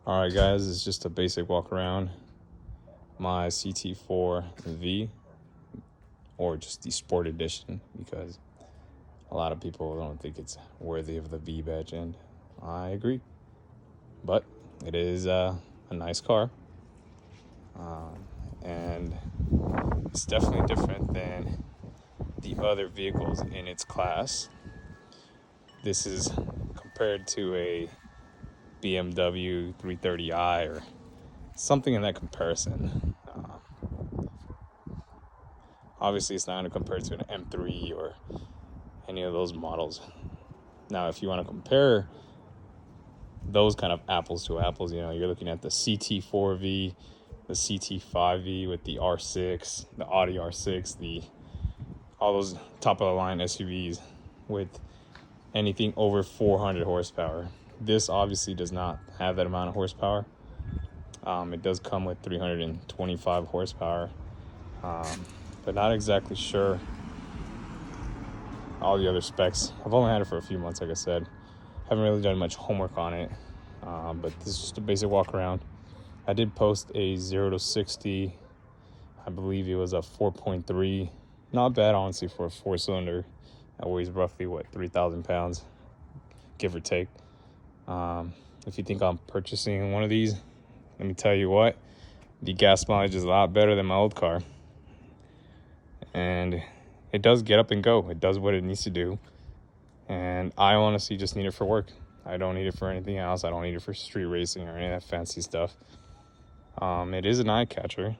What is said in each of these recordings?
All right, guys, it's just a basic walk around my CT4 V, or just the Sport Edition, because a lot of people don't think it's worthy of the V badge, and I agree. But it is a nice car, and it's definitely different than the other vehicles in its class. This is compared to a BMW 330i or something in that comparison. Obviously, it's not going to compare to an M3 or any of those models. Now, if you want to compare those kind of apples to apples, you're looking at the CT4 V, the CT5 V with the R6, the Audi R6, all those top of the line SUVs with anything over 400 horsepower. This obviously does not have that amount of horsepower. It does come with 325 horsepower, but not exactly sure all the other specs. I've only had it for a few months, like I said. Haven't really done much homework on it, but this is just a basic walk around. I did post a 0 to 60. I believe it was a 4.3. Not bad, honestly, for a four-cylinder that weighs roughly, 3,000 pounds, give or take. If you think I'm purchasing one of these, let me tell you what, the gas mileage is a lot better than my old car. And it does get up and go. It does what it needs to do. And I honestly just need it for work. I don't need it for anything else. I don't need it for street racing or any of that fancy stuff. It is an eye catcher.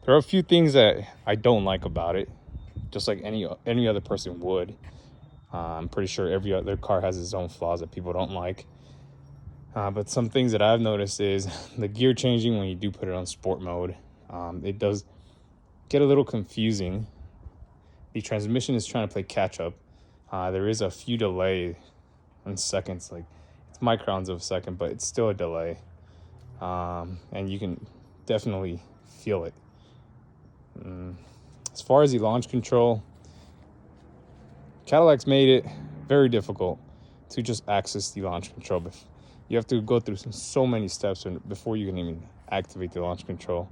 There are a few things that I don't like about it, just like any other person would. I'm pretty sure every other car has its own flaws that people don't like. But some things that I've noticed is the gear changing when you do put it on sport mode. It does get a little confusing. The transmission is trying to play catch up. There is a few delay in seconds, like it's microns of a second, but it's still a delay. And you can definitely feel it. As far as the launch control, Cadillac's made it very difficult to just access the launch control. You have to go through so many steps before you can even activate the launch control.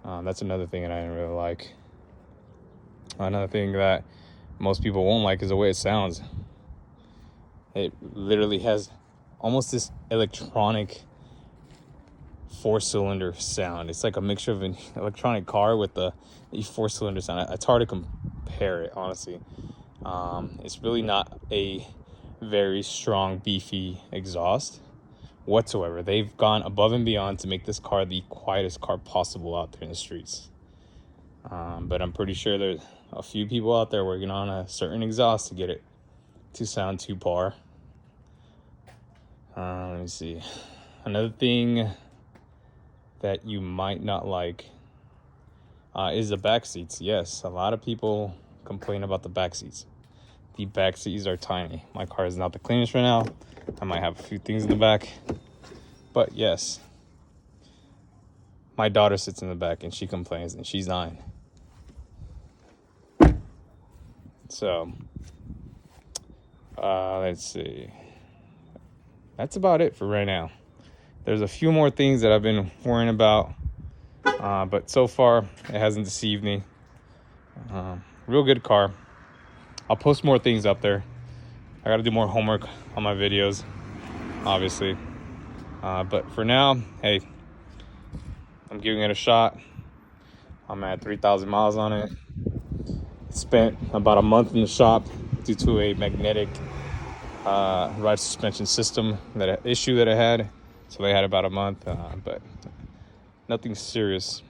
That's another thing that I didn't really like. Another thing that most people won't like is the way it sounds. It literally has almost this electronic four-cylinder sound. It's like a mixture of an electronic car with the four-cylinder sound. It's hard to compare it, honestly. It's really not a very strong, beefy exhaust whatsoever. They've gone above and beyond to make this car the quietest car possible out there in the streets. But I'm pretty sure there's a few people out there working on a certain exhaust to get it to sound to par. Let me see. Another thing that you might not like is the back seats. Yes, a lot of people complain about the back seats. The back seats are tiny. My car is not the cleanest right now. I might have a few things in the back. But yes, my daughter sits in the back and she complains, and she's 9. So, let's see. That's about it for right now. There's a few more things that I've been worrying about, but so far it hasn't deceived me. Real good car. I'll post more things up there. I got to do more homework on my videos, obviously. But for now, hey, I'm giving it a shot. I'm at 3,000 miles on it. Spent about a month in the shop due to a magnetic ride suspension system issue that I had. So they had about a month, but nothing serious.